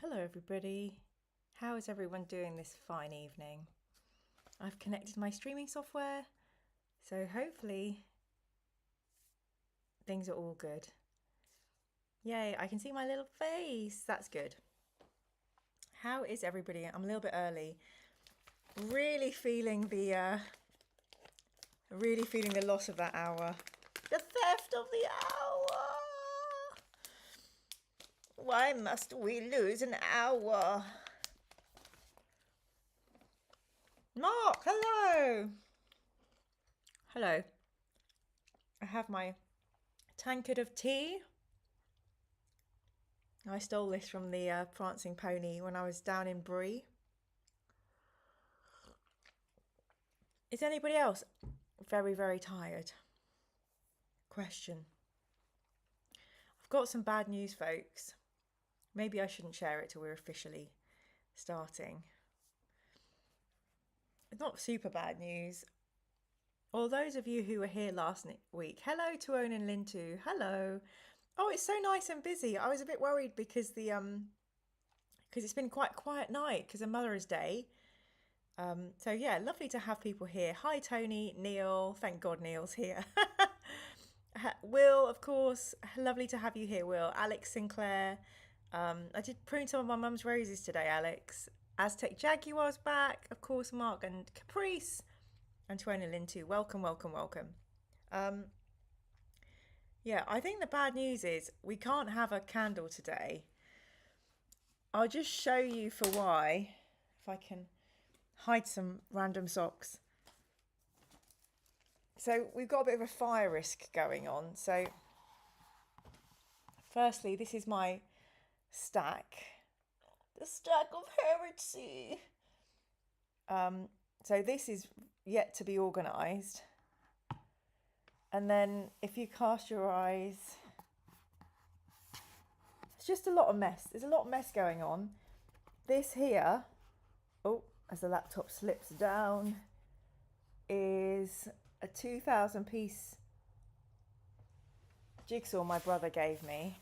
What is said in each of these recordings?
Hello everybody, how is everyone doing this fine evening? I've connected my streaming software, so hopefully things are all good. Yay, I can see my little face, that's good. How is everybody? I'm a little bit early. Really feeling the loss of that hour. The theft of the hour! Why must we lose an hour? Mark, hello! Hello. I have my tankard of tea. I stole this from the Prancing Pony when I was down in Brie. Is anybody else very, very tired? Question. I've got some bad news, folks. Maybe I shouldn't share it till we're officially starting. It's not super bad news. All those of you who were here last week, hello to Owen and Lintu, hello. Oh, it's so nice and busy. I was a bit worried because it's been quite a quiet night because of Mother's Day. So yeah, lovely to have people here. Hi Tony, Neil, thank God Neil's here. Will, of course, lovely to have you here, Will. Alex Sinclair. I did prune some of my mum's roses today, Alex. Aztec Jaguar's back, of course, Mark and Caprice. Antoine and Lynn too. Welcome, welcome, welcome. Yeah, I think the bad news is we can't have a candle today. I'll just show you for why, if I can hide some random socks. So we've got a bit of a fire risk going on. So firstly, this is my stack. The stack of heresy. So this is yet to be organised. And then if you cast your eyes, it's just a lot of mess. There's a lot of mess going on. This here, oh, as the laptop slips down, is a 2,000 piece jigsaw my brother gave me.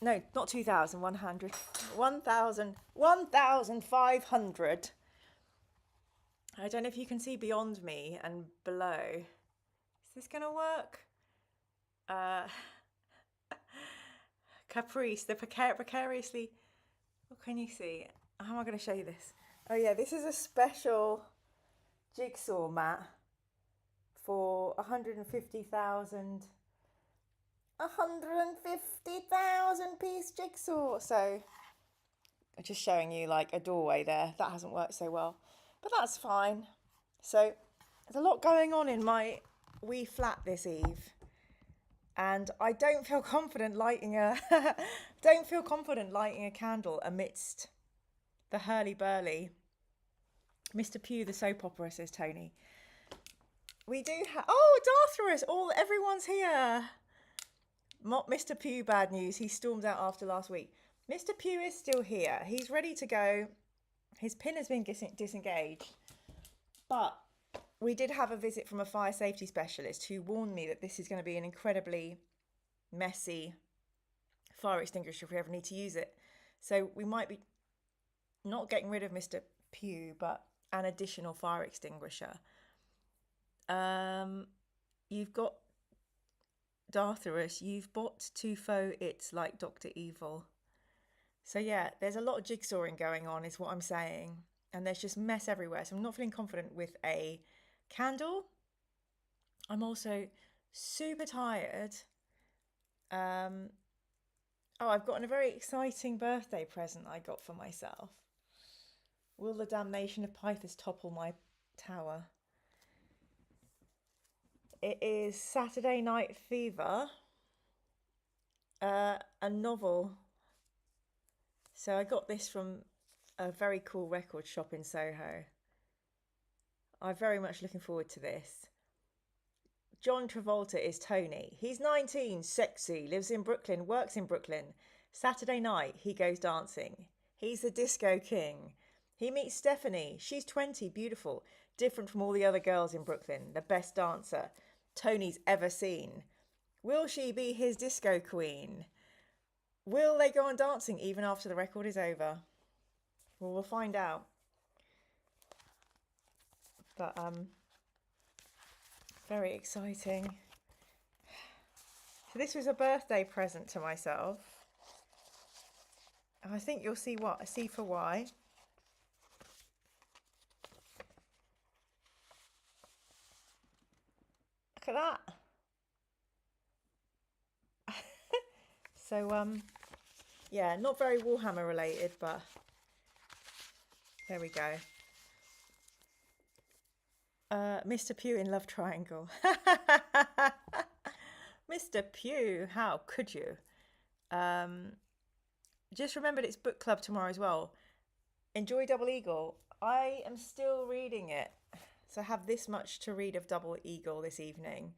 No, not 2,000, 100. 1,500. I don't know if you can see beyond me and below. Is this going to work? Caprice, the precariously... What can you see? How am I going to show you this? Oh yeah, this is a special jigsaw mat for 150,000 piece jigsaw. So I'm just showing you like a doorway there. That hasn't worked so well, but that's fine. So there's a lot going on in my wee flat this eve, and I don't feel confident lighting a candle amidst the hurly-burly. Mr. Pugh, the soap opera, says Tony. We do have... Oh, Darthrus! Everyone's here. Not Mr. Pugh, bad news. He stormed out after last week. Mr. Pugh is still here. He's ready to go. His pin has been disengaged. But we did have a visit from a fire safety specialist who warned me that this is going to be an incredibly messy fire extinguisher if we ever need to use it. So we might be not getting rid of Mr. Pugh, but an additional fire extinguisher. You've got Darthrus, you've bought Tufo, it's like Dr. Evil. So yeah, there's a lot of jigsawing going on is what I'm saying. And there's just mess everywhere. So I'm not feeling confident with a candle. I'm also super tired. I've gotten a very exciting birthday present I got for myself. Will the damnation of Pythos topple my tower? It is Saturday Night Fever, a novel. So I got this from a very cool record shop in Soho. I'm very much looking forward to this. John Travolta is Tony. He's 19, sexy, lives in Brooklyn, works in Brooklyn. Saturday night, he goes dancing. He's the disco king. He meets Stephanie. She's 20, beautiful, different from all the other girls in Brooklyn, the best dancer Tony's ever seen. Will she be his disco queen? Will they go on dancing even after the record is over? Well, we'll find out. But very exciting. So this was a birthday present to myself. And I think you'll see for why. Look at that. So yeah, not very Warhammer related, but there we go. Mr. Pugh in Love Triangle. Mr. Pugh, how could you? Just remembered it's book club tomorrow as well. Enjoy Double Eagle. I am still reading it. So I have this much to read of Double Eagle this evening.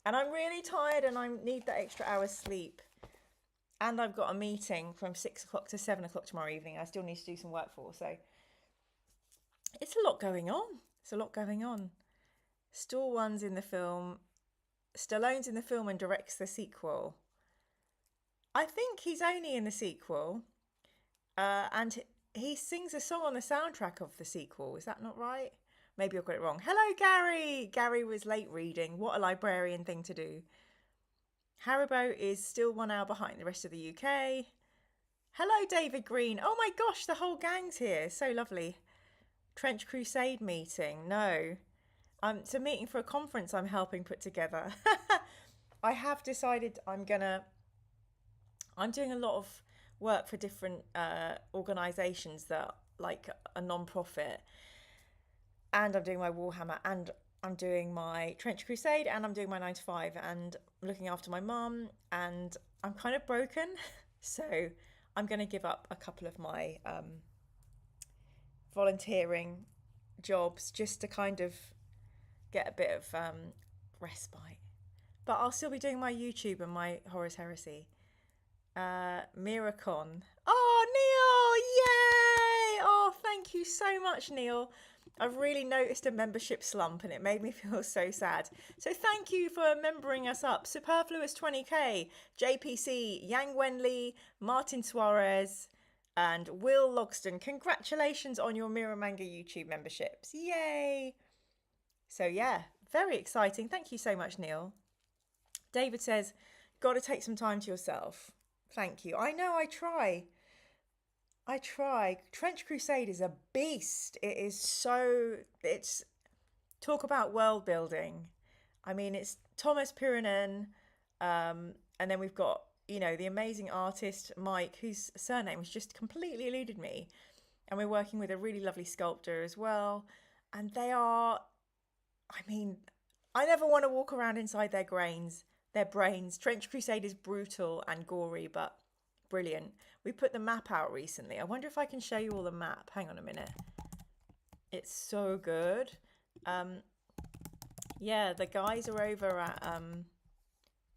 And I'm really tired and I need that extra hour's sleep. And I've got a meeting from 6 o'clock to 7 o'clock tomorrow evening. I still need to do some work for. So it's a lot going on. It's a lot going on. Stallone's in the film. Stallone's in the film and directs the sequel. I think he's only in the sequel. And he sings a song on the soundtrack of the sequel. Is that not right? Maybe I've got it wrong. Hello, Gary. Gary was late reading. What a librarian thing to do. Haribo is still 1 hour behind the rest of the UK. Hello, David Green. Oh my gosh, the whole gang's here. So lovely. Trench Crusade meeting. No. It's a meeting for a conference I'm helping put together. I have decided I'm doing a lot of work for different organisations that like a non-profit, and I'm doing my Warhammer, and I'm doing my Trench Crusade, and I'm doing my 9 to 5, and looking after my mum, and I'm kind of broken, so I'm going to give up a couple of my volunteering jobs just to kind of get a bit of respite. But I'll still be doing my YouTube and my Horus Heresy. Miracon. Oh, Neil! Yay! Oh, thank you so much, Neil. I've really noticed a membership slump and it made me feel so sad. So thank you for membering us up. Superfluous 20k, JPC, Yang Wenli, Martin Suarez, and Will Logston. Congratulations on your Mirror Manga YouTube memberships. Yay! So yeah, very exciting. Thank you so much, Neil. David says, got to take some time to yourself. Thank you. I know, I try. Trench Crusade is a beast. It's talk about world building. I mean, it's Thomas Pirinen, and then we've got, the amazing artist Mike, whose surname has just completely eluded me. And we're working with a really lovely sculptor as well. And they are, I never want to walk around inside their brains. Trench Crusade is brutal and gory, but brilliant. We put the map out recently. I wonder if I can show you all the map. Hang on a minute. It's so good. Yeah, the guys are over at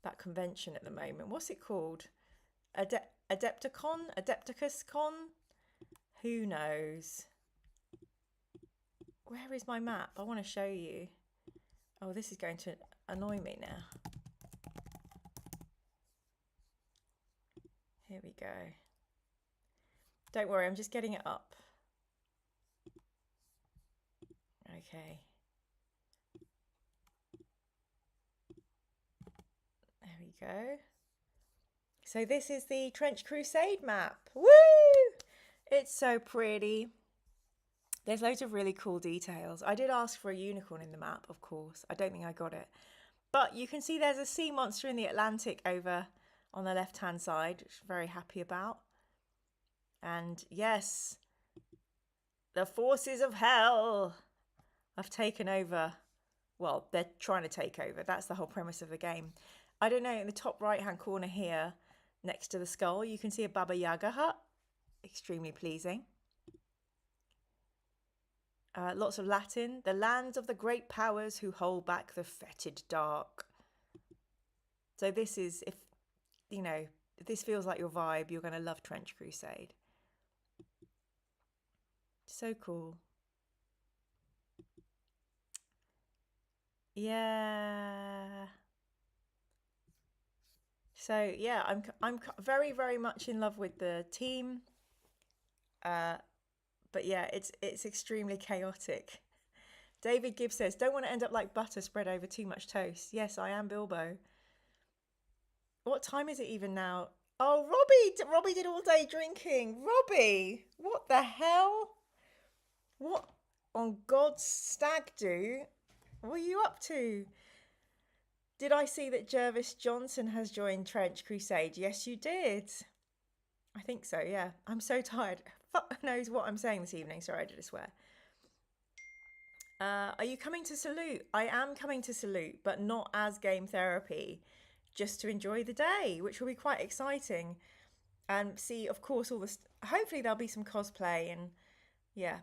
that convention at the moment. What's it called? Adepticus Con? Who knows? Where is my map? I want to show you. Oh, this is going to annoy me now. Here we go. Don't worry, I'm just getting it up. Okay. There we go. So this is the Trench Crusade map. Woo! It's so pretty. There's loads of really cool details. I did ask for a unicorn in the map, of course. I don't think I got it. But you can see there's a sea monster in the Atlantic over on the left-hand side, which I'm very happy about. And yes, the forces of hell have taken over. Well, they're trying to take over. That's the whole premise of the game. I don't know, in the top right-hand corner here, next to the skull, you can see a Baba Yaga hut. Extremely pleasing. Lots of Latin. The lands of the great powers who hold back the fetid dark. So this is, if this feels like your vibe, you're going to love Trench Crusade. So cool. Yeah. So yeah, I'm very very much in love with the team. But yeah, it's extremely chaotic. David Gibbs says, "Don't want to end up like butter spread over too much toast." Yes, I am Bilbo. What time is it even now? Oh, Robbie did all day drinking. Robbie, what the hell? What on God's stag do? What are you up to? Did I see that Jervis Johnson has joined Trench Crusade? Yes, you did. I think so, yeah. I'm so tired. Fuck knows what I'm saying this evening. Sorry, I did a swear. Are you coming to Salute? I am coming to Salute, but not as game therapy, just to enjoy the day, which will be quite exciting. And see, of course, hopefully there'll be some cosplay and yeah,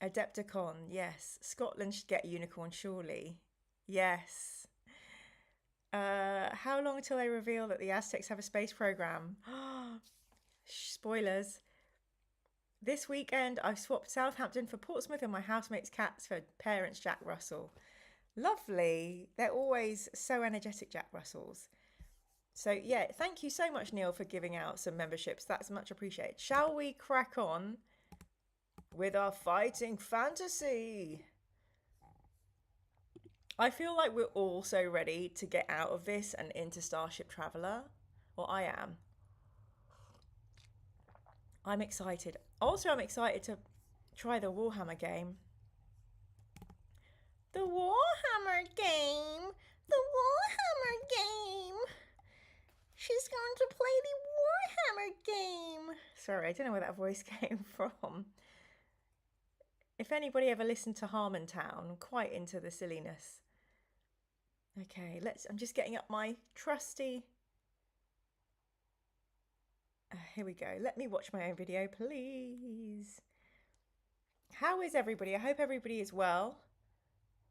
Adepticon. Yes, Scotland should get a unicorn, surely. Yes. How long till they reveal that the Aztecs have a space program? Spoilers. This weekend, I've swapped Southampton for Portsmouth and my housemate's cats for parents Jack Russell. Lovely. They're always so energetic, Jack Russells. So, yeah, thank you so much, Neil, for giving out some memberships. That's much appreciated. Shall we crack on with our fighting fantasy? I feel like we're all so ready to get out of this and into Starship Traveller. Well, I am. I'm excited. Also, I'm excited to try the Warhammer game. The Warhammer game! The Warhammer game! She's going to play the Warhammer game! Sorry, I don't know where that voice came from. If anybody ever listened to Harmontown, I'm quite into the silliness. Okay, I'm just getting up my trusty... here we go. Let me watch my own video, please. How is everybody? I hope everybody is well.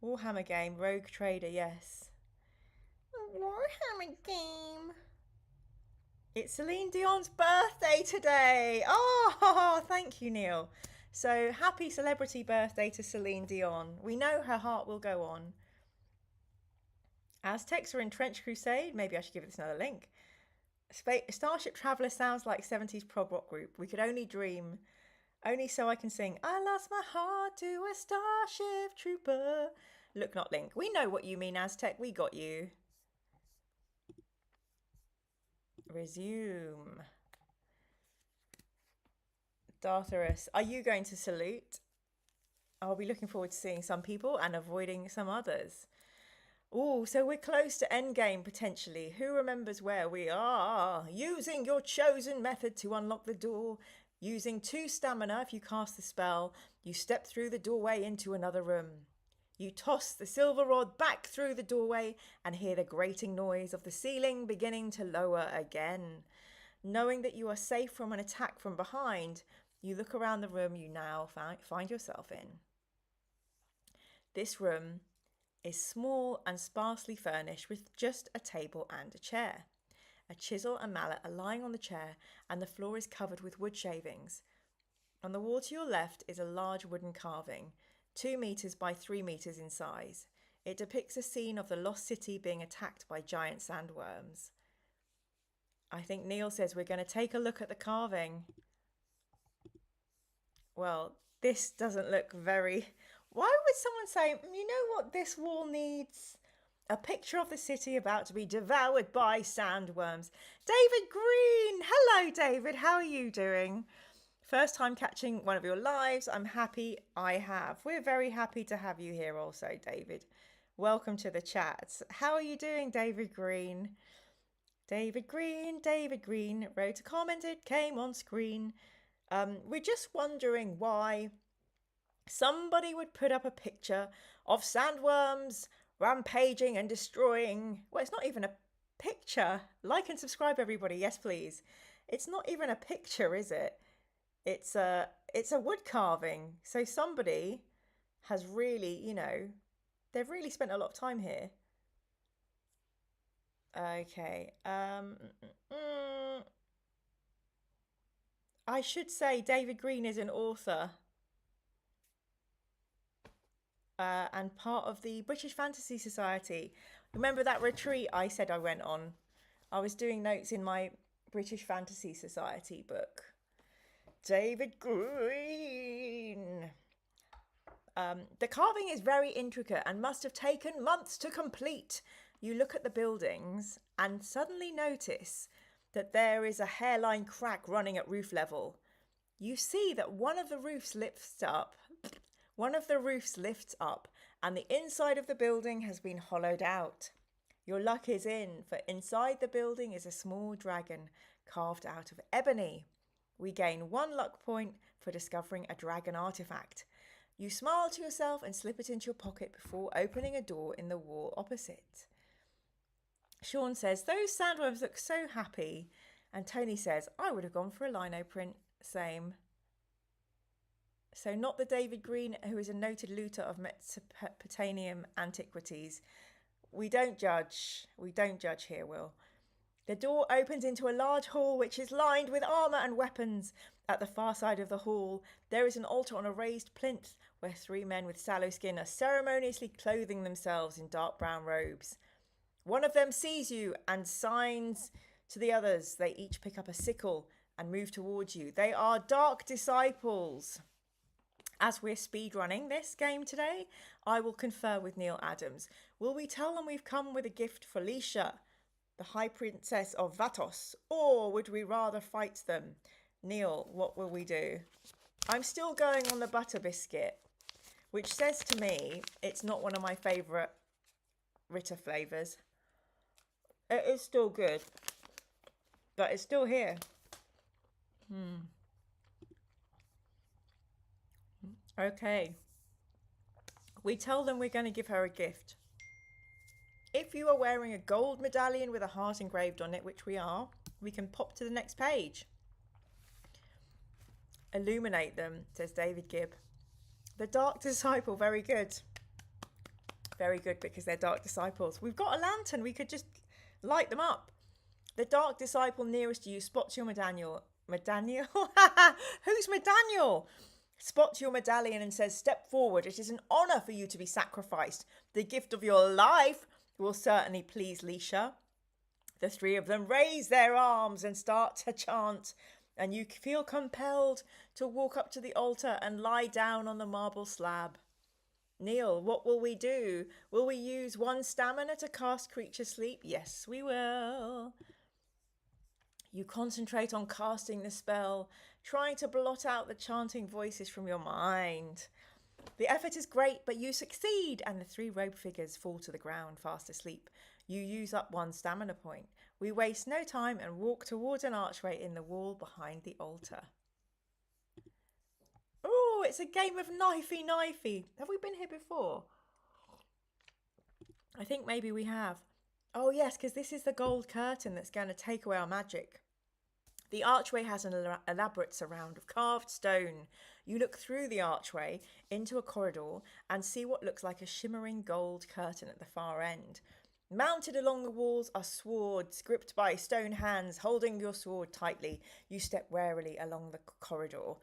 Warhammer game, Rogue Trader, yes. Warhammer game. It's Celine Dion's birthday today. Oh, thank you, Neil. So happy celebrity birthday to Celine Dion. We know her heart will go on. Aztecs are in Trench Crusade. Maybe I should give this another link. Starship Traveller sounds like 70s prog rock group. We could only dream. Only so I can sing, I lost my heart to a Starship Trooper. Look, not link. We know what you mean, Aztec. We got you. Resume. Dartharus, are you going to Salute? I'll be looking forward to seeing some people and avoiding some others. Oh, so we're close to endgame potentially. Who remembers where we are? Using your chosen method to unlock the door. Using 2 stamina if you cast the spell. You step through the doorway into another room. You toss the silver rod back through the doorway and hear the grating noise of the ceiling beginning to lower again. Knowing that you are safe from an attack from behind, you look around the room you now find yourself in. This room is small and sparsely furnished with just a table and a chair. A chisel and mallet are lying on the chair and the floor is covered with wood shavings. On the wall to your left is a large wooden carving, 2 meters by 3 meters in size. It depicts a scene of the lost city being attacked by giant sandworms. I think Neil says we're going to take a look at the carving. Well, this doesn't look very... Why would someone say, you know what this wall needs? A picture of the city about to be devoured by sandworms. David Green! Hello, David. How are you doing? First time catching one of your lives. I'm happy I have. We're very happy to have you here also, David. Welcome to the chat. How are you doing, David Green? David Green wrote a comment, it came on screen. We're just wondering why somebody would put up a picture of sandworms rampaging and destroying. Well, it's not even a picture. Like and subscribe, everybody. Yes, please. It's not even a picture, is it? It's a wood carving. So somebody has really, they've really spent a lot of time here. Okay. I should say David Green is an author. And part of the British Fantasy Society. Remember that retreat I said I went on I was doing notes in my British Fantasy Society book. David Green. The carving is very intricate and must have taken months to complete. You look at the buildings and suddenly notice that there is a hairline crack running at roof level. You see that one of the roofs lifts up, and the inside of the building has been hollowed out. Your luck is in, for inside the building is a small dragon carved out of ebony. We gain 1 luck point for discovering a dragon artifact. You smile to yourself and slip it into your pocket before opening a door in the wall opposite. Sean says, those sandworms look so happy. And Tony says, I would have gone for a lino print. Same. So not the David Green, who is a noted looter of Mesopotamian antiquities. We don't judge. We don't judge here, Will. The door opens into a large hall which is lined with armour and weapons. At the far side of the hall, there is an altar on a raised plinth where 3 men with sallow skin are ceremoniously clothing themselves in dark brown robes. One of them sees you and signs to the others. They each pick up a sickle and move towards you. They are dark disciples. As we're speedrunning this game today, I will confer with Neil Adams. Will we tell them we've come with a gift for Lisha, the High Princess of Vatos, or would we rather fight them? Neil, what will we do? I'm still going on the butter biscuit, which says to me it's not one of my favourite Ritter flavours. It is still good, but it's still here. Okay. We tell them we're going to give her a gift. If you are wearing a gold medallion with a heart engraved on it, which we are, we can pop to the next page. Illuminate them, says David Gibb. The Dark Disciple, very good. Very good, because they're Dark Disciples. We've got a lantern, we could just light them up. The Dark Disciple nearest to you spots your medallion. Medallion? Who's medallion? Spots your medallion and says, step forward. It is an honour for you to be sacrificed. The gift of your life will certainly please Lisha. The 3 of them raise their arms and start to chant, and you feel compelled to walk up to the altar and lie down on the marble slab. Neil, what will we do? Will we use 1 stamina to cast creature sleep? Yes, we will. You concentrate on casting the spell, trying to blot out the chanting voices from your mind. The effort is great, but you succeed, and the 3 robed figures fall to the ground fast asleep. You use up 1 stamina point. We waste no time and walk towards an archway in the wall behind the altar. Oh, it's a game of knifey. Have we been here before? I think maybe we have. Oh yes, because this is the gold curtain that's going to take away our magic. The archway has an elaborate surround of carved stone. You look through the archway into a corridor and see what looks like a shimmering gold curtain at the far end. Mounted along the walls are swords, gripped by stone hands. Holding your sword tightly, you step warily along the corridor.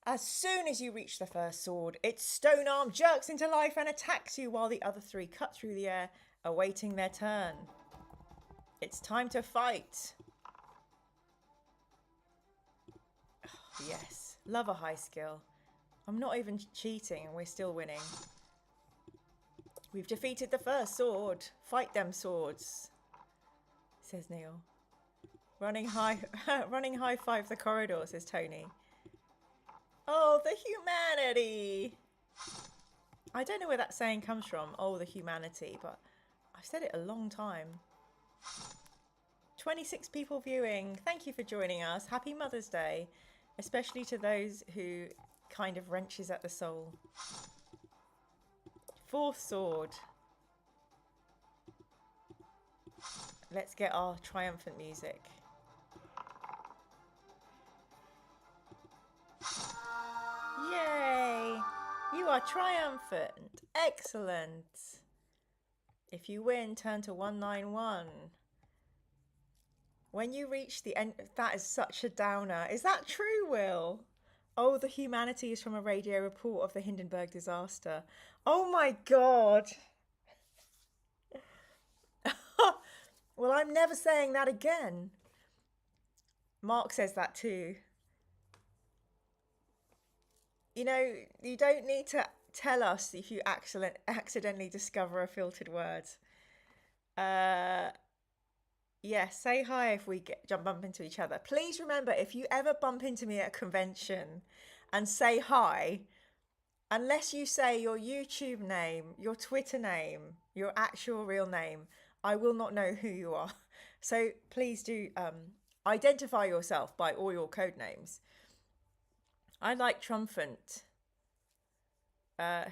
As soon as you reach the first sword, its stone arm jerks into life and attacks you while the other 3 cut through the air, awaiting their turn. It's time to fight. Oh, yes, love a high skill. I'm not even cheating and we're still winning. We've defeated the first sword. Fight them swords, says Neil. Running high five the corridor, says Tony. Oh, the humanity. I don't know where that saying comes from, oh, the humanity, but I've said it a long time. 26 people viewing. Thank you for joining us. Happy Mother's Day, especially to those who kind of wrenches at the soul. 4th sword. Let's get our triumphant music. Yay! You are triumphant. Excellent. If you win, turn to 191. When you reach the end, that is such a downer. Is that true, Will? Oh, the humanity is from a radio report of the Hindenburg disaster. Oh my God. Well, I'm never saying that again. Mark says that too. You know, you don't need to tell us if you accidentally discover a filtered word. Uh, yeah, say hi if we bump into each other. Please remember, if you ever bump into me at a convention and say hi, unless you say your YouTube name, your Twitter name, your actual real name, I will not know who you are. So please do identify yourself by all your code names. I like triumphant.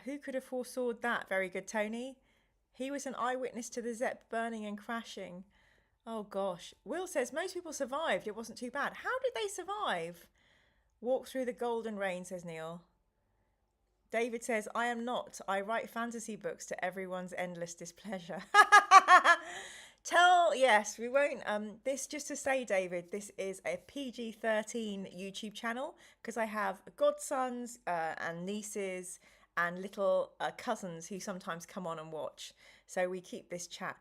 Who could have foresaw that? Very good, Tony. He was an eyewitness to the Zepp burning and crashing. Oh gosh. Will says most people survived. It wasn't too bad. How did they survive? Walk through the golden rain, says Neil. David says, I am not. I write fantasy books to everyone's endless displeasure. Yes, we won't. This, just to say, David, this is a PG-13 YouTube channel because I have godsons and nieces and little cousins who sometimes come on and watch. So we keep this chat,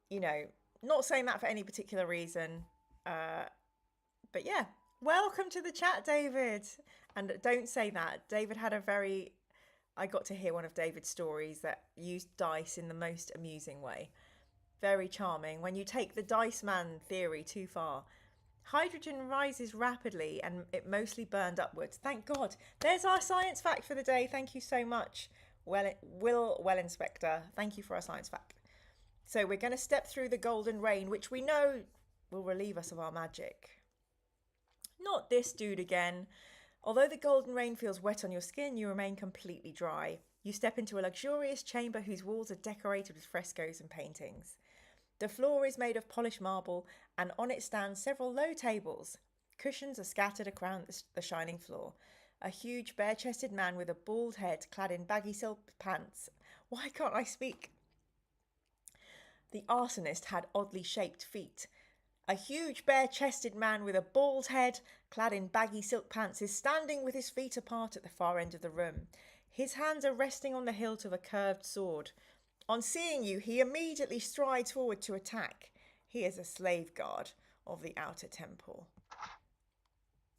you know, not saying that for any particular reason. But yeah, welcome to the chat, David. And don't say that. David had a very... I got to hear one of David's stories that used dice in the most amusing way. Very charming. When you take the dice man theory too far. Hydrogen rises rapidly and it mostly burned upwards. Thank God. There's our science fact for the day. Thank you so much, Well Inspector. Thank you for our science fact. So we're going to step through the golden rain, which we know will relieve us of our magic. Not this dude again. Although the golden rain feels wet on your skin, you remain completely dry. You step into a luxurious chamber whose walls are decorated with frescoes and paintings. The floor is made of polished marble, and on it stand several low tables. Cushions are scattered around the shining floor. A huge bare-chested man with a bald head, clad in baggy silk pants. Why can't I speak? The arsonist had oddly shaped feet. A huge bare-chested man with a bald head, clad in baggy silk pants, is standing with his feet apart at the far end of the room. His hands are resting on the hilt of a curved sword. On seeing you, he immediately strides forward to attack. He is a slave guard of the outer temple.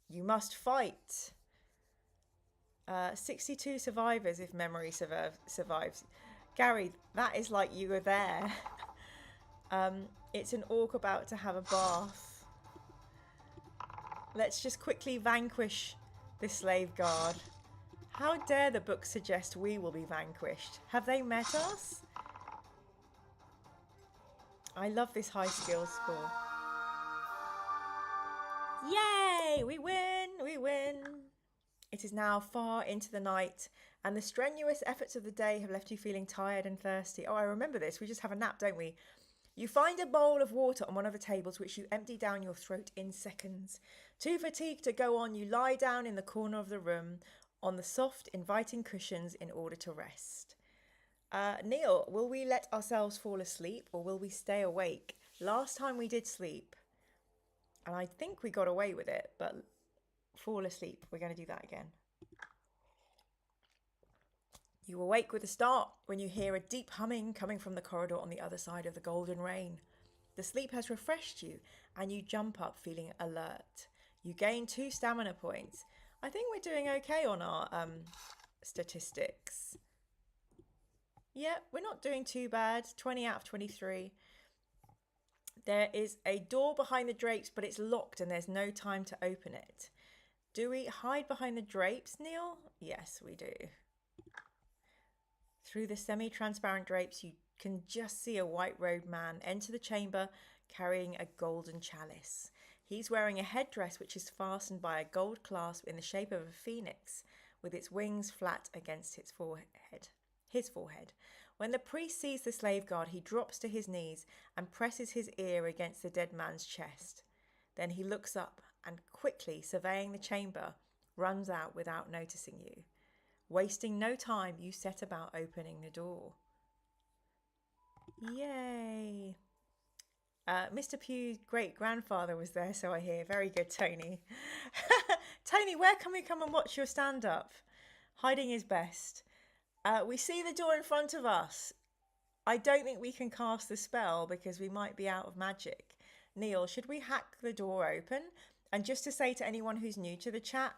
You must fight. 62 survivors if memory survives. Gary, that is like you were there. It's an orc about to have a bath. Let's just quickly vanquish this slave guard. How dare the book suggest we will be vanquished? Have they met us? I love this high skill score. Yay! We win! We win! It is now far into the night, and the strenuous efforts of the day have left you feeling tired and thirsty. Oh, I remember this. We just have a nap, don't we? You find a bowl of water on one of the tables, which you empty down your throat in seconds. Too fatigued to go on, you lie down in the corner of the room on the soft, inviting cushions in order to rest. Neil, will we let ourselves fall asleep or will we stay awake? Last time we did sleep, and I think we got away with it, but fall asleep. We're going to do that again. You awake with a start when you hear a deep humming coming from the corridor on the other side of the golden rain. The sleep has refreshed you and you jump up feeling alert. You gain 2 stamina points. I think we're doing okay on our statistics. Yeah, we're not doing too bad. 20 out of 23. There is a door behind the drapes, but it's locked and there's no time to open it. Do we hide behind the drapes, Neil? Yes, we do. Through the semi-transparent drapes, you can just see a white-robed man enter the chamber carrying a golden chalice. He's wearing a headdress which is fastened by a gold clasp in the shape of a phoenix, with its wings flat against its forehead. When the priest sees the slave guard, he drops to his knees and presses his ear against the dead man's chest. Then he looks up and, quickly surveying the chamber, runs out without noticing you. Wasting no time, you set about opening the door. Yay! Mr. Pugh's great-grandfather was there, so I hear. Very good, Tony. Tony, where can we come and watch your stand-up? Hiding is best. We see the door in front of us. I don't think we can cast the spell because we might be out of magic. Neil, should we hack the door open? And just to say to anyone who's new to the chat,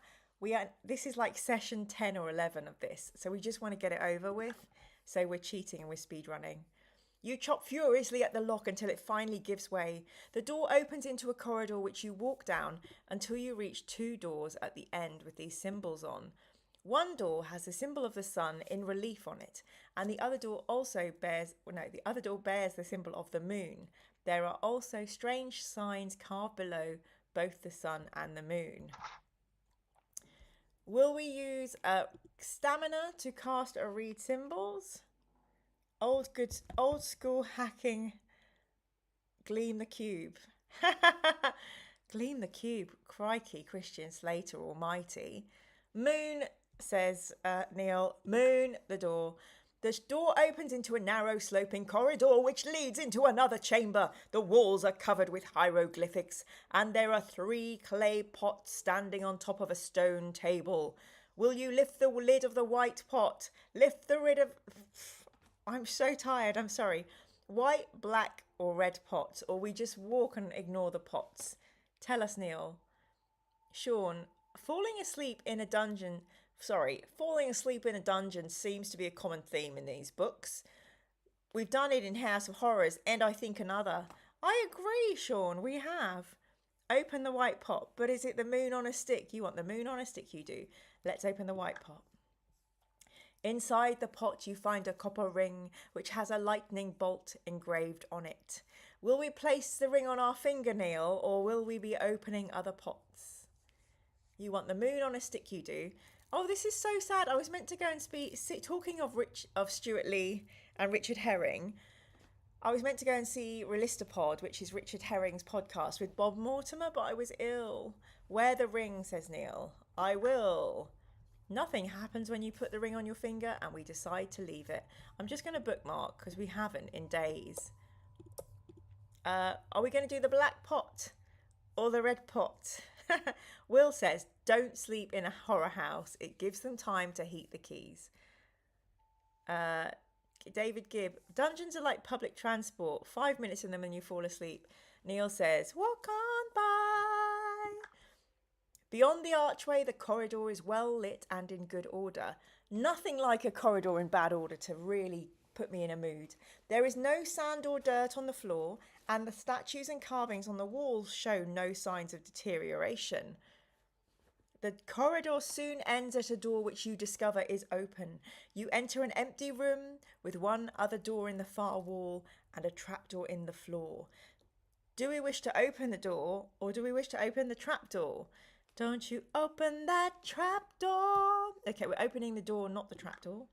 this is like session 10 or 11 of this, so we just want to get it over with. So we're cheating and we're speed running. You chop furiously at the lock until it finally gives way. The door opens into a corridor which you walk down until you reach 2 doors at the end with these symbols on. One door has the symbol of the sun in relief on it, and the other door bears the symbol of the moon. There are also strange signs carved below both the sun and the moon. Will we use stamina to cast or read symbols? Old school hacking. Gleam the cube. Gleam the cube. Crikey, Christian Slater almighty. Moon, says Neil. Moon, the door. The door opens into a narrow sloping corridor which leads into another chamber. The walls are covered with hieroglyphics and there are 3 clay pots standing on top of a stone table. Will you lift the lid of the white pot? Lift the lid of... I'm so tired, I'm sorry. White, black or red pots, or we just walk and ignore the pots? Tell us, Neil. Sean, falling asleep in a dungeon seems to be a common theme in these books. We've done it in House of Horrors and I think another. I agree, Sean, we have. Open the white pot, but is it the moon on a stick? You want the moon on a stick, you do. Let's open the white pot. Inside the pot you find a copper ring which has a lightning bolt engraved on it. Will we place the ring on our fingernail or will we be opening other pots? You want the moon on a stick, you do. Oh, this is so sad. I was meant to go and talking of Stuart Lee and Richard Herring. I was meant to go and see Relistapod, which is Richard Herring's podcast with Bob Mortimer, but I was ill. Wear the ring, says Neil. I will. Nothing happens when you put the ring on your finger and we decide to leave it. I'm just going to bookmark because we haven't in days. Are we going to do the black pot or the red pot? Will says, don't sleep in a horror house. It gives them time to heat the keys. David Gibb, dungeons are like public transport. 5 minutes in them and you fall asleep. Neil says, walk on by. Beyond the archway, the corridor is well lit and in good order. Nothing like a corridor in bad order to really put me in a mood. There is no sand or dirt on the floor, and the statues and carvings on the walls show no signs of deterioration. The corridor soon ends at a door which you discover is open. You enter an empty room with one other door in the far wall and a trapdoor in the floor. Do we wish to open the door or do we wish to open the trapdoor? Don't you open that trapdoor. Okay, we're opening the door, not the trapdoor.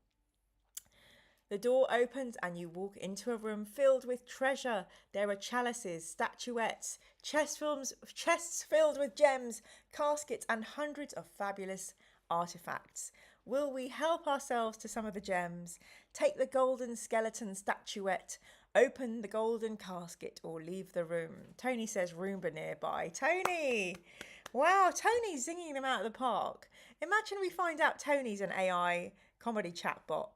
The door opens and you walk into a room filled with treasure. There are chalices, statuettes, chests filled with gems, caskets and hundreds of fabulous artifacts. Will we help ourselves to some of the gems? Take the golden skeleton statuette, open the golden casket or leave the room. Tony says Roomba nearby. Tony! Wow, Tony's zinging them out of the park. Imagine we find out Tony's an AI comedy chatbot.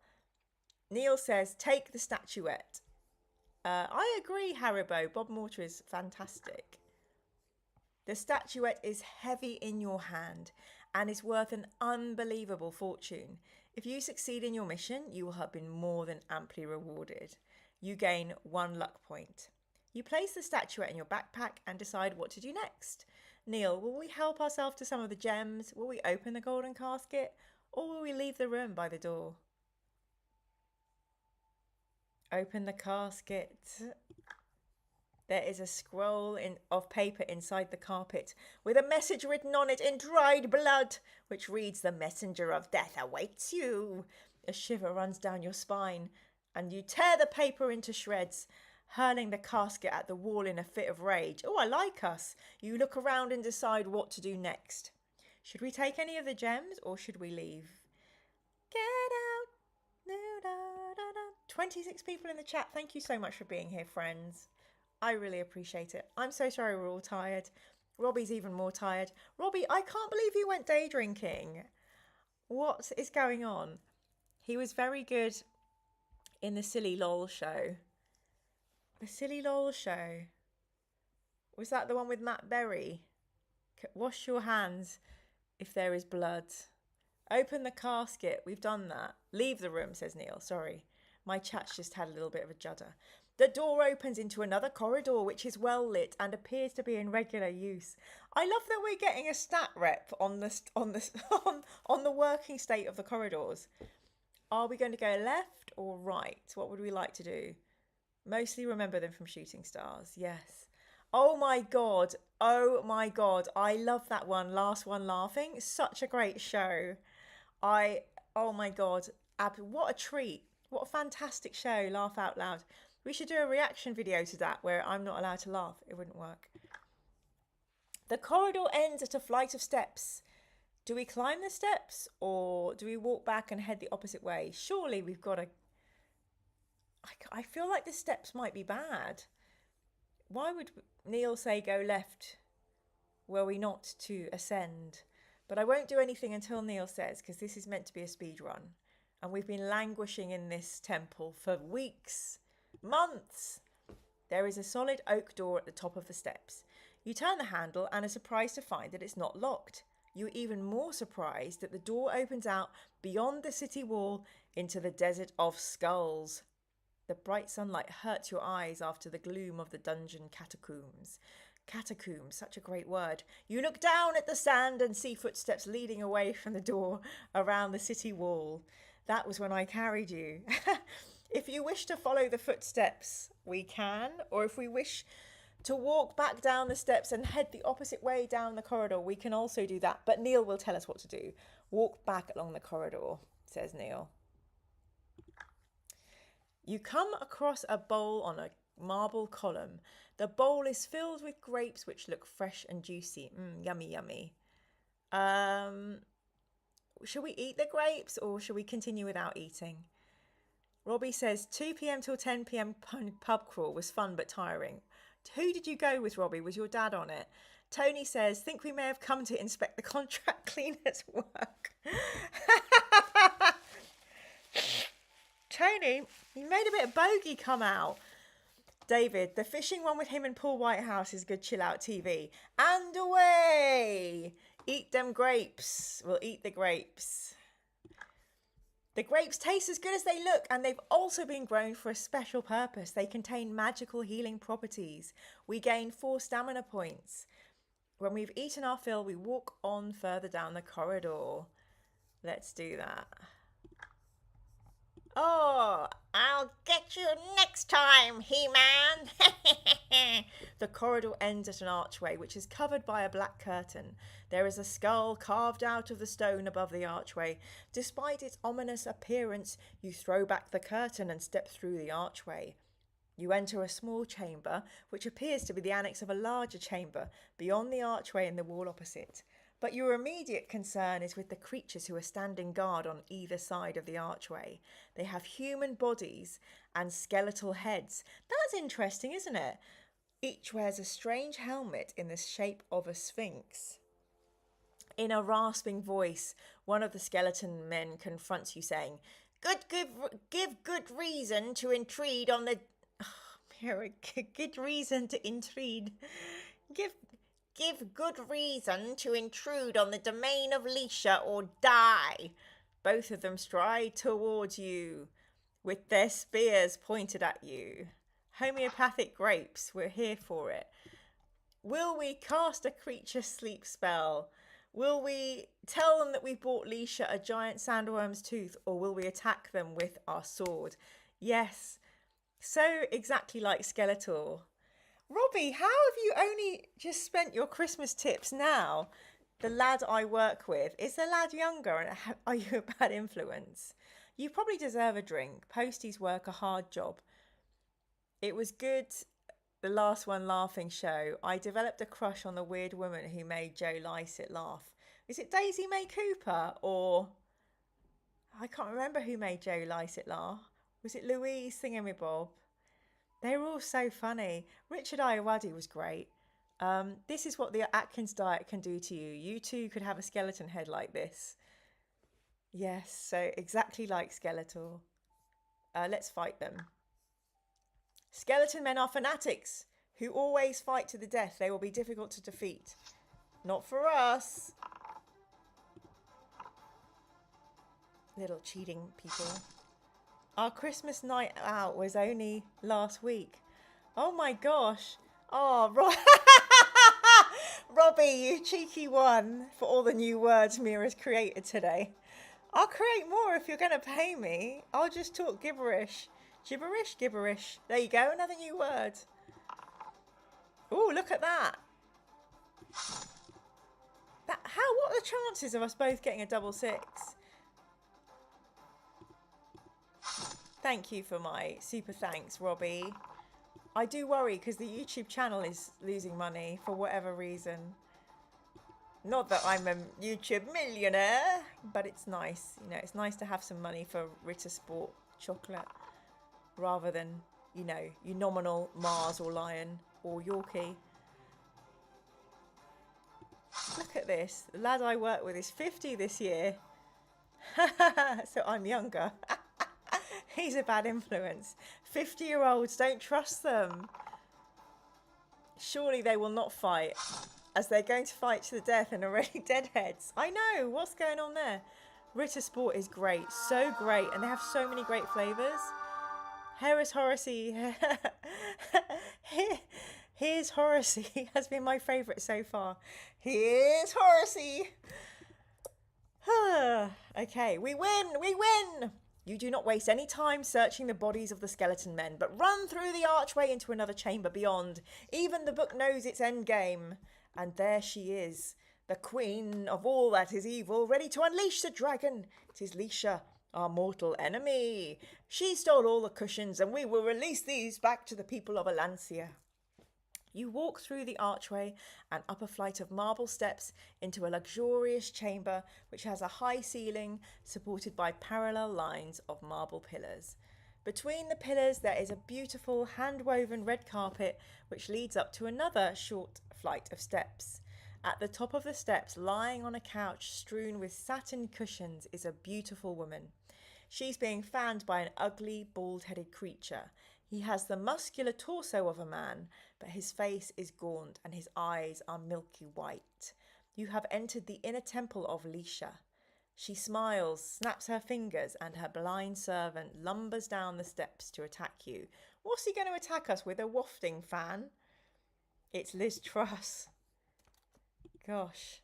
Neil says, take the statuette. I agree, Haribo. Bob Mortimer is fantastic. The statuette is heavy in your hand and is worth an unbelievable fortune. If you succeed in your mission, you will have been more than amply rewarded. You gain 1 luck point. You place the statuette in your backpack and decide what to do next. Neil, will we help ourselves to some of the gems? Will we open the golden casket? Or will we leave the room by the door? Open the casket. There is a scroll of paper inside the carpet with a message written on it in dried blood, which reads, "The messenger of death awaits you." A shiver runs down your spine, and you tear the paper into shreds, hurling the casket at the wall in a fit of rage. Oh, I like us. You look around and decide what to do next. Should we take any of the gems or should we leave? Get out. 26 people in the chat. Thank you so much for being here, friends. I really appreciate it. I'm so sorry we're all tired. Robbie's even more tired. Robbie, I can't believe you went day drinking. What is going on? He was very good in the Silly Lol show. The Silly Lol show. Was that the one with Matt Berry? Wash your hands if there is blood. Open the casket. We've done that. Leave the room, says Neil. Sorry. My chat's just had a little bit of a judder. The door opens into another corridor, which is well lit and appears to be in regular use. I love that we're getting a stat rep on the working state of the corridors. Are we going to go left or right? What would we like to do? Mostly remember them from Shooting Stars. Yes. Oh my God. Oh my God. I love that one. Last One Laughing. Such a great show. Oh my God. What a treat. What a fantastic show. Laugh out loud. We should do a reaction video to that where I'm not allowed to laugh. It wouldn't work. The corridor ends at a flight of steps. Do we climb the steps or do we walk back and head the opposite way? Surely we've got to... I feel like the steps might be bad. Why would Neil say go left were we not to ascend? But I won't do anything until Neil says, because this is meant to be a speed run. And we've been languishing in this temple for weeks, months. There is a solid oak door at the top of the steps. You turn the handle and are surprised to find that it's not locked. You're even more surprised that the door opens out beyond the city wall into the desert of skulls. The bright sunlight hurts your eyes after the gloom of the dungeon catacombs. Catacombs, such a great word. You look down at the sand and see footsteps leading away from the door around the city wall. That was when I carried you. If you wish to follow the footsteps, we can. Or if we wish to walk back down the steps and head the opposite way down the corridor, we can also do that. But Neil will tell us what to do. Walk back along the corridor, says Neil. You come across a bowl on a marble column. The bowl is filled with grapes which look fresh and juicy. Yummy, yummy. Should we eat the grapes or should we continue without eating? Robbie says 2 p.m. till 10 p.m. pub crawl was fun but tiring. Who did you go with, Robbie? Was your dad on it? Tony says, think we may have come to inspect the contract cleaner's work. Tony, you made a bit of bogey come out. David, the fishing one with him and Paul Whitehouse is good chill out TV. And away! Eat them grapes. We'll eat the grapes. The grapes taste as good as they look, and they've also been grown for a special purpose. They contain magical healing properties. We gain 4 stamina points. When we've eaten our fill, we walk on further down the corridor. Let's do that. Oh, I'll get you next time, He-Man. The corridor ends at an archway, which is covered by a black curtain. There is a skull carved out of the stone above the archway. Despite its ominous appearance, you throw back the curtain and step through the archway. You enter a small chamber, which appears to be the annex of a larger chamber, beyond the archway in the wall opposite. But your immediate concern is with the creatures who are standing guard on either side of the archway. They have human bodies and skeletal heads. That's interesting, isn't it? Each wears a strange helmet in the shape of a sphinx. In a rasping voice, one of the skeleton men confronts you, saying, Give good reason to intrude on the... good reason to intrude. Give good reason to intrude on the domain of Leisha or die. Both of them stride towards you with their spears pointed at you. Homeopathic grapes, we're here for it. Will we cast a creature sleep spell? Will we tell them that we bought Leisha a giant sandworm's tooth, or will we attack them with our sword? Yes, so exactly like Skeletor. Robbie, how have you only just spent your Christmas tips now? The lad I work with, is the lad younger and are you a bad influence? You probably deserve a drink. Posties work a hard job. It was good, the Last One Laughing show. I developed a crush on the weird woman who made Joe Lycett laugh. Is it Daisy May Cooper or... I can't remember who made Joe Lycett laugh. Was it Louise Thingamabob? They were all so funny. Richard Ayoade was great. This is what the Atkins diet can do to you. You too could have a skeleton head like this. Yes, so exactly like Skeletor. Let's fight them. Skeleton men are fanatics who always fight to the death. They will be difficult to defeat. Not for us. Little cheating people. Our Christmas night out was only last week. Oh my gosh. Oh, Robbie, you cheeky one, for all the new words Mira's created today. I'll create more if you're going to pay me. I'll just talk gibberish. Gibberish. There you go, another new word. Oh, look at that. What are the chances of us both getting a double 6? Thank you for my super thanks, Robbie. I do worry because the YouTube channel is losing money for whatever reason. Not that I'm a YouTube millionaire, but it's nice. You know, it's nice to have some money for Ritter Sport chocolate rather than, you know, your nominal Mars or Lion or Yorkie. Look at this. The lad I work with is 50 this year. So I'm younger. He's a bad influence. 50-year-olds, don't trust them. Surely they will not fight, as they're going to fight to the death and already deadheads. I know, what's going on there? Ritter Sport is great, so great, and they have so many great flavours. Here's Horacy. Here's Horacy has been my favourite so far. Here's Horacy. Okay, we win! You do not waste any time searching the bodies of the skeleton men, but run through the archway into another chamber beyond. Even the book knows its end game. And there she is, the queen of all that is evil, ready to unleash the dragon. It is Lisha, our mortal enemy. She stole all the cushions, and we will release these back to the people of Alancia. You walk through the archway and up a flight of marble steps into a luxurious chamber which has a high ceiling supported by parallel lines of marble pillars. Between the pillars there is a beautiful hand-woven red carpet which leads up to another short flight of steps. At the top of the steps, lying on a couch strewn with satin cushions, is a beautiful woman. She's being fanned by an ugly, bald-headed creature. He has the muscular torso of a man, but his face is gaunt and his eyes are milky white. You have entered the inner temple of Lisha. She smiles, snaps her fingers, and her blind servant lumbers down the steps to attack you. What's he going to attack us with, a wafting fan? It's Liz Truss. Gosh,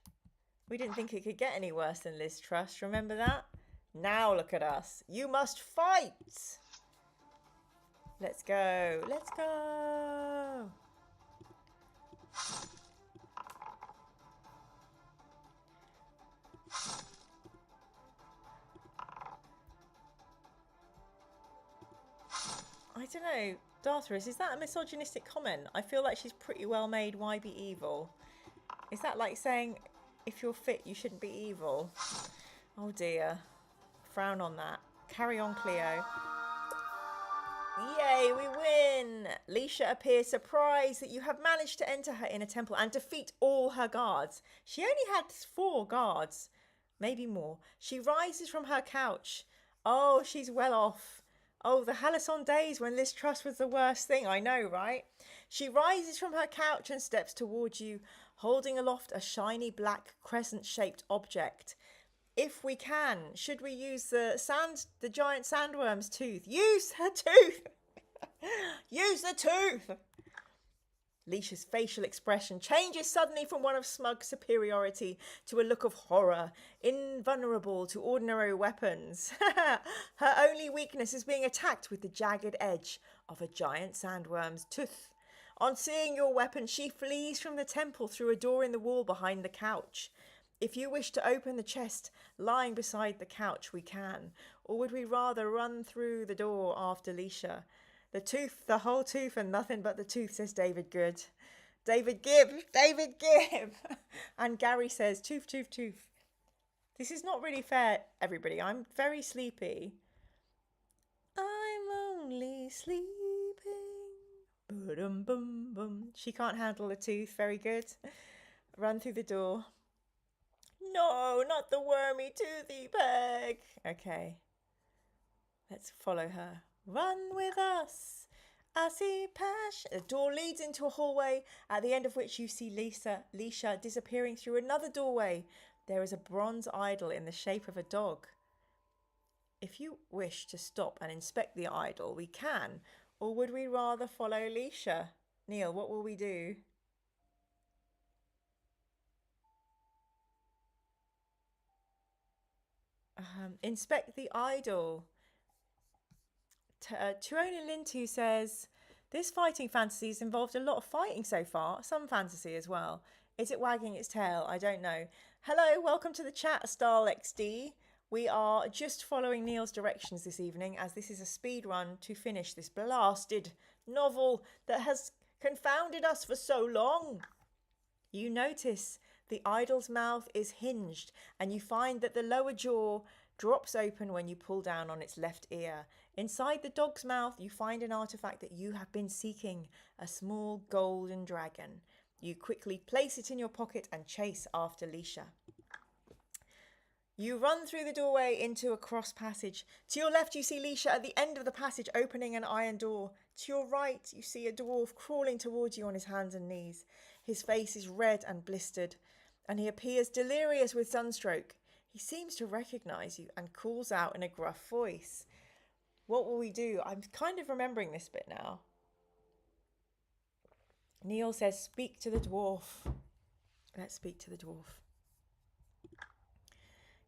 we didn't think it could get any worse than Liz Truss, remember that? Now look at us. You must fight! Let's go. Let's go. I don't know. Dartharus, is that a misogynistic comment? I feel like she's pretty well made. Why be evil? Is that like saying if you're fit, you shouldn't be evil? Oh dear. Frown on that. Carry on, Cleo. Yay, we win! Lisha appears surprised that you have managed to enter her inner temple and defeat all her guards. She only had 4 guards. Maybe more. She rises from her couch. Oh, she's well off. Oh, the halcyon days when Liz Truss was the worst thing. I know, right? She rises from her couch and steps towards you, holding aloft a shiny black crescent-shaped object. If we can, should we use the giant sandworm's tooth? Use her tooth! Use the tooth! Lisha's facial expression changes suddenly from one of smug superiority to a look of horror, invulnerable to ordinary weapons. Her only weakness is being attacked with the jagged edge of a giant sandworm's tooth. On seeing your weapon, she flees from the temple through a door in the wall behind the couch. If you wish to open the chest lying beside the couch, we can. Or would we rather run through the door after Lisha? The tooth, the whole tooth, and nothing but the tooth, says David Good. David Gibb! And Gary says, tooth. This is not really fair, everybody. I'm very sleepy. I'm only sleeping. Boom. She can't handle the tooth. Very good. Run through the door. No, not the wormy toothy peg. Okay. Let's follow her. Run with us. I see passion. The door leads into a hallway, at the end of which you see Leisha disappearing through another doorway. There is a bronze idol in the shape of a dog. If you wish to stop and inspect the idol, we can. Or would we rather follow Leisha? Neil, what will we do? Inspect the idol. Tuona Lintu says, this fighting fantasy has involved a lot of fighting so far, some fantasy as well. Is it wagging its tail? I don't know. Hello, welcome to the chat, StarlXD. We are just following Neil's directions this evening as this is a speed run to finish this blasted novel that has confounded us for so long. You notice the idol's mouth is hinged and you find that the lower jaw drops open when you pull down on its left ear. Inside the dog's mouth, you find an artifact that you have been seeking, a small golden dragon. You quickly place it in your pocket and chase after Leisha. You run through the doorway into a cross passage. To your left, you see Leisha at the end of the passage opening an iron door. To your right, you see a dwarf crawling towards you on his hands and knees. His face is red and blistered, and he appears delirious with sunstroke. He seems to recognise you and calls out in a gruff voice. What will we do? I'm kind of remembering this bit now. Neil says, speak to the dwarf. Let's speak to the dwarf.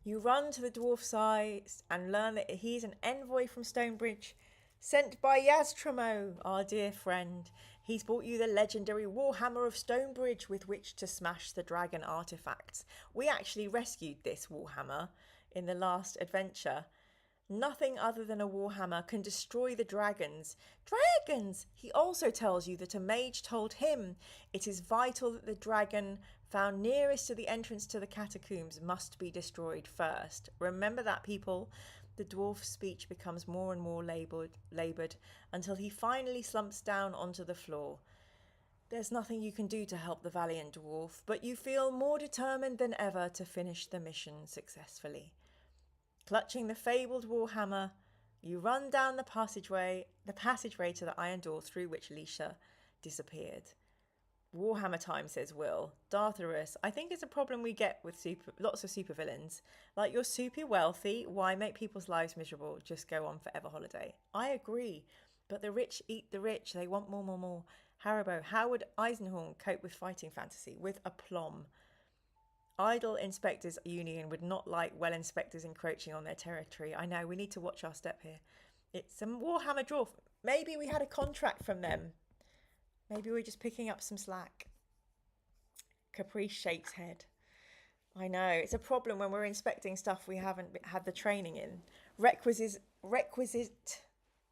You run to the dwarf's side and learn that he's an envoy from Stonebridge, sent by Yaztromo, our dear friend. He's brought you the legendary Warhammer of Stonebridge with which to smash the dragon artifacts. We actually rescued this Warhammer in the last adventure. Nothing other than a Warhammer can destroy the dragons. Dragons! He also tells you that a mage told him it is vital that the dragon found nearest to the entrance to the catacombs must be destroyed first. Remember that, people. The dwarf's speech becomes more and more laboured until he finally slumps down onto the floor. There's nothing you can do to help the valiant dwarf, but you feel more determined than ever to finish the mission successfully. Clutching the fabled Warhammer, you run down the passageway to the iron door through which Leisha disappeared. Warhammer time, says Will. Dartharus, I think it's a problem we get with lots of supervillains. Like, you're super wealthy, why make people's lives miserable? Just go on forever holiday. I agree, but the rich eat the rich. They want more, more, more. Haribo, how would Eisenhorn cope with fighting fantasy? With aplomb. Idle Inspectors Union would not like well inspectors encroaching on their territory. I know, we need to watch our step here. It's a Warhammer dwarf. Maybe we had a contract from them. Maybe we're just picking up some slack. Caprice shakes head. I know, it's a problem when we're inspecting stuff we haven't had the training in. Requisite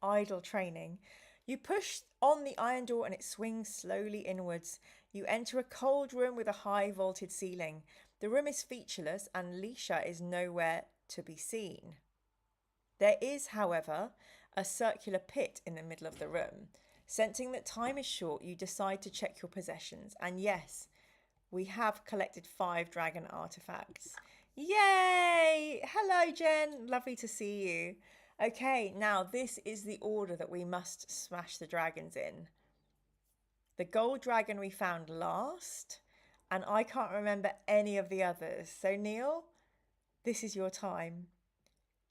idle training. You push on the iron door and it swings slowly inwards. You enter a cold room with a high vaulted ceiling. The room is featureless and Leisha is nowhere to be seen. There is, however, a circular pit in the middle of the room. Sensing that time is short, you decide to check your possessions. And yes, we have collected 5 dragon artifacts. Yay! Hello, Jen. Lovely to see you. Okay, now this is the order that we must smash the dragons in. The gold dragon we found last, and I can't remember any of the others. So Neil, this is your time.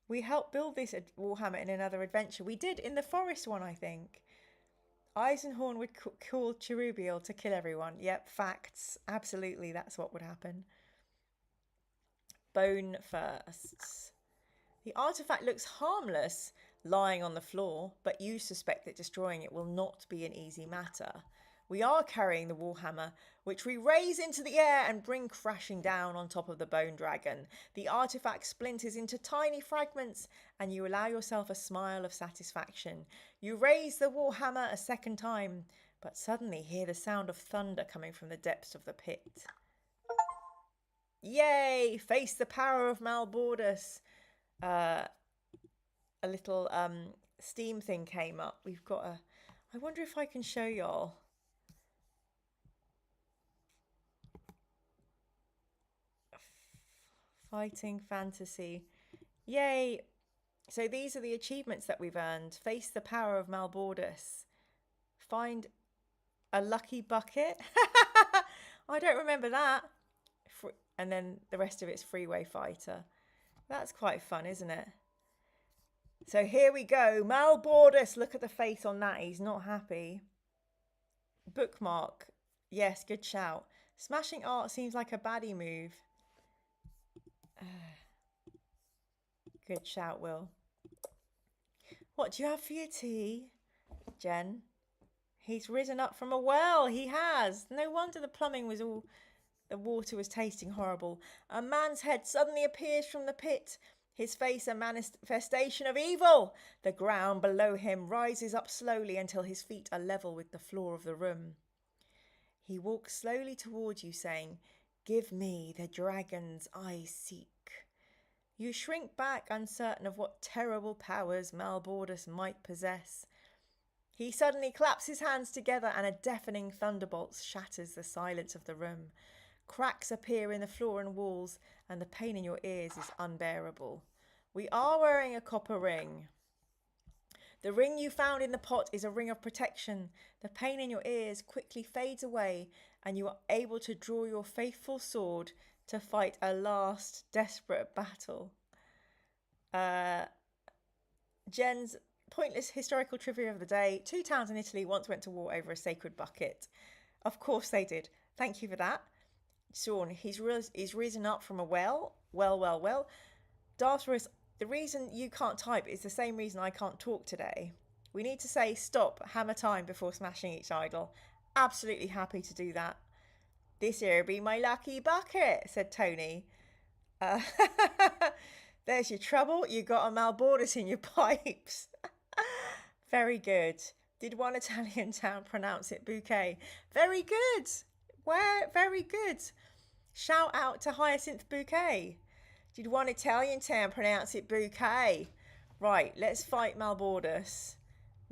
We helped build this Warhammer in another adventure. We did in the forest one, I think. Eisenhorn would call Cherubial to kill everyone. Yep, facts. Absolutely, that's what would happen. Bone first. The artifact looks harmless, lying on the floor, but you suspect that destroying it will not be an easy matter. We are carrying the Warhammer, which we raise into the air and bring crashing down on top of the bone dragon. The artifact splinters into tiny fragments, and you allow yourself a smile of satisfaction. You raise the Warhammer a second time, but suddenly hear the sound of thunder coming from the depths of the pit. Yay! Face the power of Malbordus. A little steam thing came up. We've got a... I wonder if I can show y'all. Fighting fantasy. Yay! So these are the achievements that we've earned. Face the power of Malbordus. Find a lucky bucket. I don't remember that. And then the rest of it's freeway fighter. That's quite fun, isn't it? So here we go. Malbordus. Look at the face on that. He's not happy. Bookmark. Yes, good shout. Smashing art seems like a baddie move. Good shout, Will. What do you have for your tea, Jen? He's risen up from a well. He has. No wonder the plumbing was all... The water was tasting horrible. A man's head suddenly appears from the pit. His face a manifestation of evil. The ground below him rises up slowly until his feet are level with the floor of the room. He walks slowly toward you, saying, "Give me the dragons I seek." You shrink back, uncertain of what terrible powers Malbordus might possess. He suddenly claps his hands together and a deafening thunderbolt shatters the silence of the room. Cracks appear in the floor and walls, and the pain in your ears is unbearable. We are wearing a copper ring. The ring you found in the pot is a ring of protection. The pain in your ears quickly fades away, and you are able to draw your faithful sword to fight a last desperate battle. Jen's pointless historical trivia of the day. 2 towns in Italy once went to war over a sacred bucket. Of course they did. Thank you for that. Sean, he's risen up from a well. Well. Dartharus, the reason you can't type is the same reason I can't talk today. We need to say stop, hammer time before smashing each idol. Absolutely happy to do that. This here be my lucky bucket, said Tony. There's your trouble. You got a Malbordus in your pipes. Very good. Did one Italian town pronounce it bouquet? Very good. Very good. Shout out to Hyacinth Bouquet. Did one Italian town pronounce it bouquet? Right, let's fight Malbordus.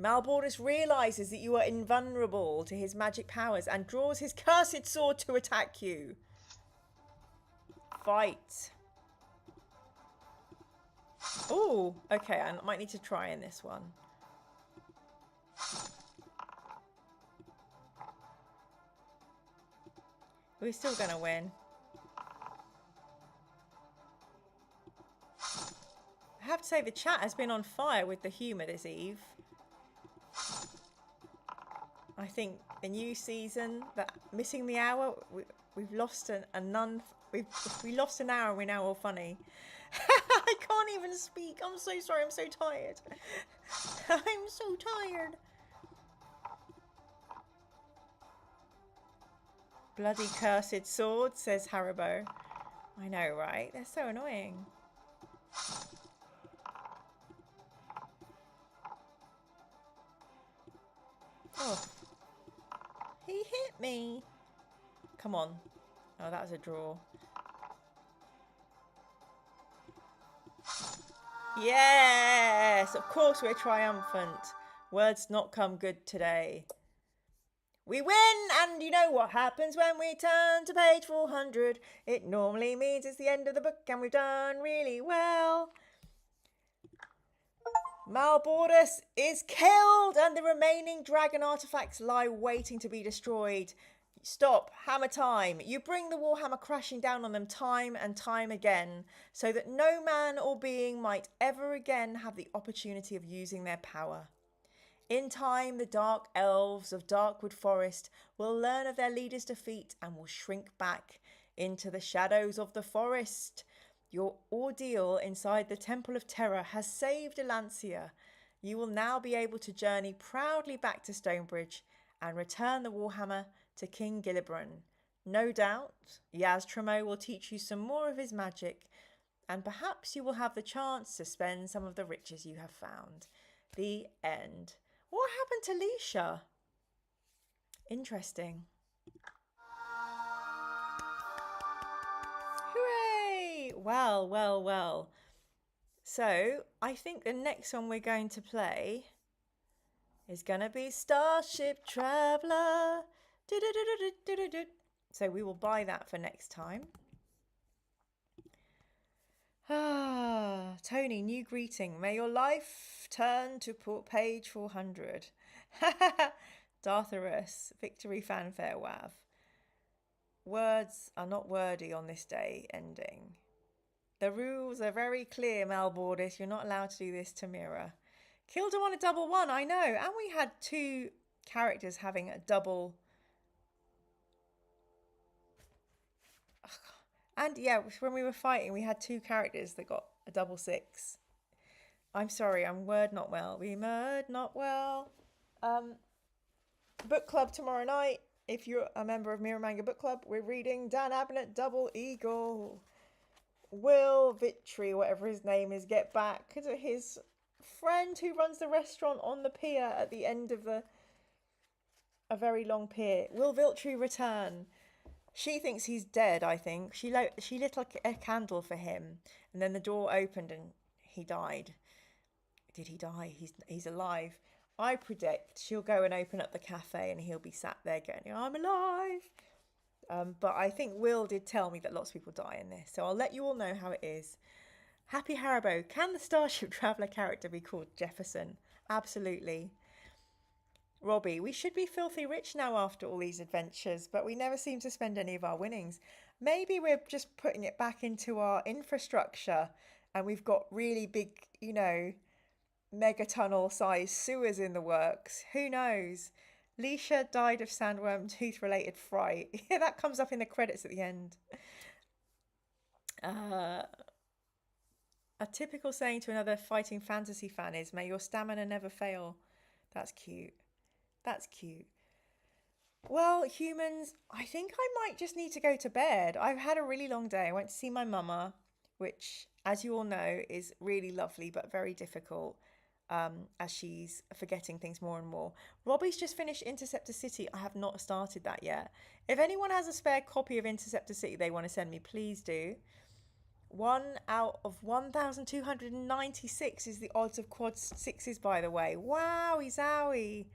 Malbordus realises that you are invulnerable to his magic powers and draws his cursed sword to attack you. Fight. Oh, okay, I might need to try in this one. We're still going to win. I have to say the chat has been on fire with the humour this eve. I think the new season, that missing the hour, we've lost we lost an hour and we're now all funny. I can't even speak. I'm so sorry. I'm so tired. I'm so tired. Bloody cursed sword, says Haribo. I know, right? They're so annoying. Oh. He hit me. Come on. Oh, that was a draw. Yes! Of course we're triumphant. Words not come good today. We win, and you know what happens when we turn to page 400. It normally means it's the end of the book and we've done really well. Malbordus is killed and the remaining dragon artifacts lie waiting to be destroyed. Stop, hammer time. You bring the warhammer crashing down on them time and time again, so that no man or being might ever again have the opportunity of using their power. In time, the dark elves of Darkwood Forest will learn of their leader's defeat and will shrink back into the shadows of the forest. Your ordeal inside the Temple of Terror has saved Elancia. You will now be able to journey proudly back to Stonebridge and return the warhammer to King Gillibrand. No doubt, Yaztromo will teach you some more of his magic, and perhaps you will have the chance to spend some of the riches you have found. The end. What happened to Leisha? Interesting. Hooray! Well. So, I think the next one we're going to play is going to be Starship Traveller. So we will buy that for next time. Tony, new greeting. May your life turn to page 400. Dartharus, victory fanfare wav. Words are not wordy on this day ending. The rules are very clear, Malbordis. You're not allowed to do this to Mira. Kilda on a double one, I know. And we had two characters having a double. And yeah, when we were fighting, we had two characters that got a double 6. I'm sorry, I'm word not well. We word not well. Book club tomorrow night. If you're a member of Mirror Manga Book Club, we're reading Dan Abnett Double Eagle. Will Vitry, whatever his name is, get back to his friend who runs the restaurant on the pier at the end of a very long pier. Will Vitry return? She thinks he's dead, I think. She lit a candle for him, and then the door opened and he died. Did he die? He's alive. I predict she'll go and open up the cafe and he'll be sat there going, I'm alive. But I think Will did tell me that lots of people die in this. So I'll let you all know how it is. Happy Haribo. Can the Starship Traveller character be called Jefferson? Absolutely. Robbie, we should be filthy rich now after all these adventures, but we never seem to spend any of our winnings. Maybe we're just putting it back into our infrastructure and we've got really big, megatunnel sized sewers in the works. Who knows? Leisha died of sandworm tooth related fright. Yeah, that comes up in the credits at the end. A typical saying to another fighting fantasy fan is, may your stamina never fail. That's cute. That's cute. Well, humans, I think I might just need to go to bed. I've had a really long day. I went to see my mama, which, as you all know, is really lovely but very difficult. As she's forgetting things more and more. Robbie's just finished Interceptor City. I have not started that yet. If anyone has a spare copy of Interceptor City they want to send me, please do. 1 out of 1,296 is the odds of quad 6s, by the way. Wowie zowie.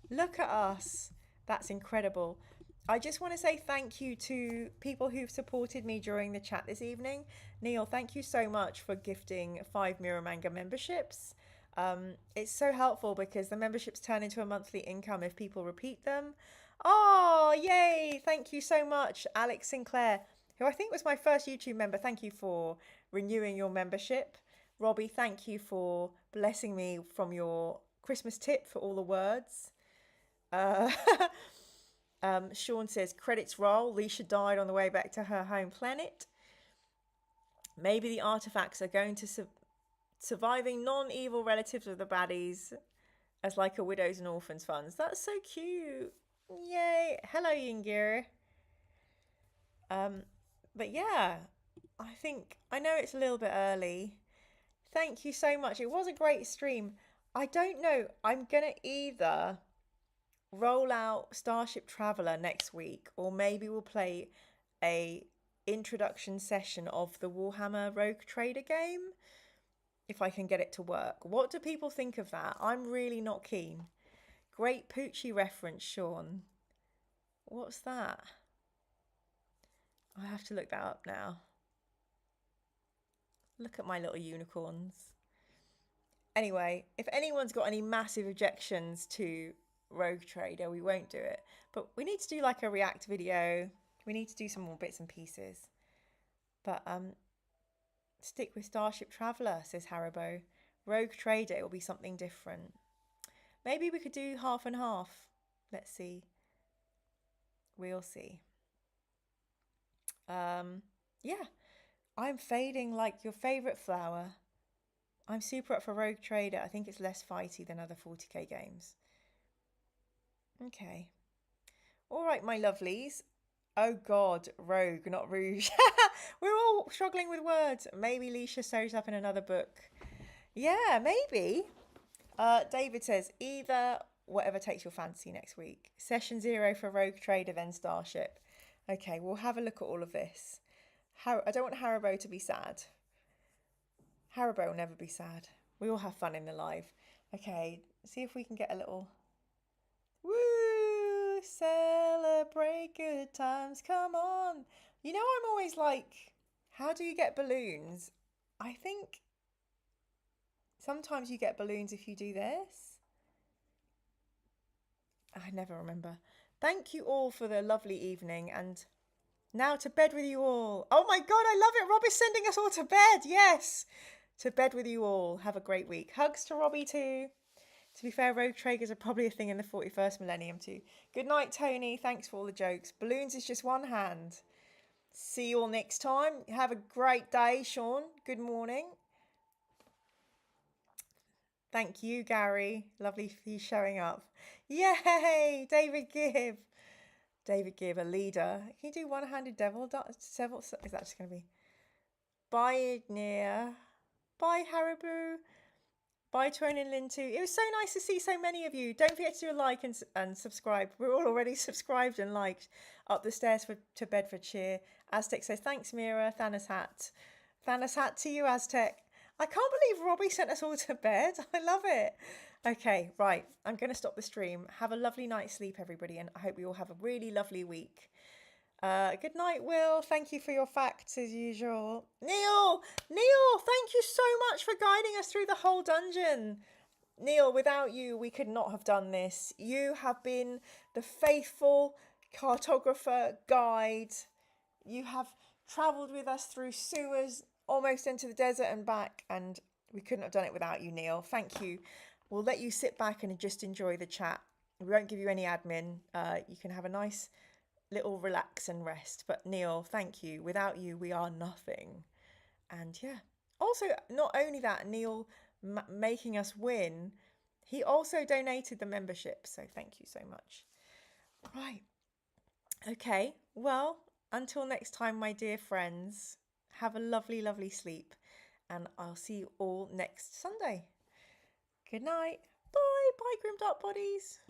Look at us. That's incredible. I just want to say thank you to people who've supported me during the chat this evening. Neil, thank you so much for gifting 5 Mirror Manga memberships. It's so helpful because the memberships turn into a monthly income if people repeat them. Oh, yay! Thank you so much, Alex Sinclair, who I think was my first YouTube member. Thank you for renewing your membership. Robbie, thank you for blessing me from your Christmas tip for all the words. Sean says, credits roll. Leisha died on the way back to her home planet. Maybe the artifacts are going to surviving non-evil relatives of the baddies as like a widows and orphans funds. That's so cute. Yay. Hello, Yingir. But yeah, I know it's a little bit early. Thank you so much. It was a great stream. I don't know. I'm going to either roll out Starship Traveller next week, or maybe we'll play a introduction session of the Warhammer Rogue Trader game. If I can get it to work. What do people think of that? I'm really not keen. Great Poochie reference, Sean. What's that? I have to look that up now. Look at my little unicorns. Anyway, if anyone's got any massive objections to Rogue Trader, we won't do it. But we need to do like a react video. We need to do some more bits and pieces. But stick with Starship Traveller, says Haribo. Rogue Trader, it will be something different. Maybe we could do half and half. Let's see. We'll see. Yeah. I'm fading like your favourite flower. I'm super up for Rogue Trader. I think it's less fighty than other 40k games. Okay. All right, my lovelies. Oh God, Rogue, not Rouge. We're all struggling with words. Maybe Leisha shows up in another book. Yeah, maybe. David says, either whatever takes your fancy next week. Session 0 for Rogue Trader, then Starship. Okay, we'll have a look at all of this. I don't want Haribo to be sad. Haribo will never be sad. We all have fun in the live. Okay, see if we can get a little... Woo! Celebrate good times, come on. You know, I'm always like, how do you get balloons? I think Sometimes you get balloons if you do this. I never remember. Thank you all for the lovely evening, and now to bed with you all. Oh my God, I love it. Rob is sending us all to bed. Yes. To bed with you all. Have a great week. Hugs to Robbie too. To be fair, rogue traders are probably a thing in the 41st millennium too. Good night, Tony. Thanks for all the jokes. Balloons is just one hand. See you all next time. Have a great day, Sean. Good morning. Thank you, Gary. Lovely for you showing up. Yay! David Gibb. David Gibb, a leader. Can you do one-handed devil? Several. Is that just going to be? Bye, Nia. Bye, Haribo. Bye, Tony and Lynn too. It was so nice to see so many of you. Don't forget to do a like and subscribe. We're all already subscribed and liked. Up the stairs to bed for cheer. Aztec says, thanks, Mira. Thanos hat. Thanos hat to you, Aztec. I can't believe Robbie sent us all to bed. I love it. Okay, right. I'm going to stop the stream. Have a lovely night's sleep, everybody, and I hope you all have a really lovely week. Good night, Will. Thank you for your facts as usual. Neil, thank you so much for guiding us through the whole dungeon. Neil, without you, we could not have done this. You have been the faithful cartographer, guide. You have travelled with us through sewers, almost into the desert and back, and we couldn't have done it without you, Neil. Thank you. We'll let you sit back and just enjoy the chat. We won't give you any admin. You can have a nice little relax and rest. But Neil, thank you. Without you, we are nothing. And yeah, also, not only that, Neil making us win, he also donated the membership. So thank you so much. Right. Okay. Well, until next time, my dear friends, have a lovely, lovely sleep. And I'll see you all next Sunday. Good night. Bye. Bye, Grim Dark Bodies.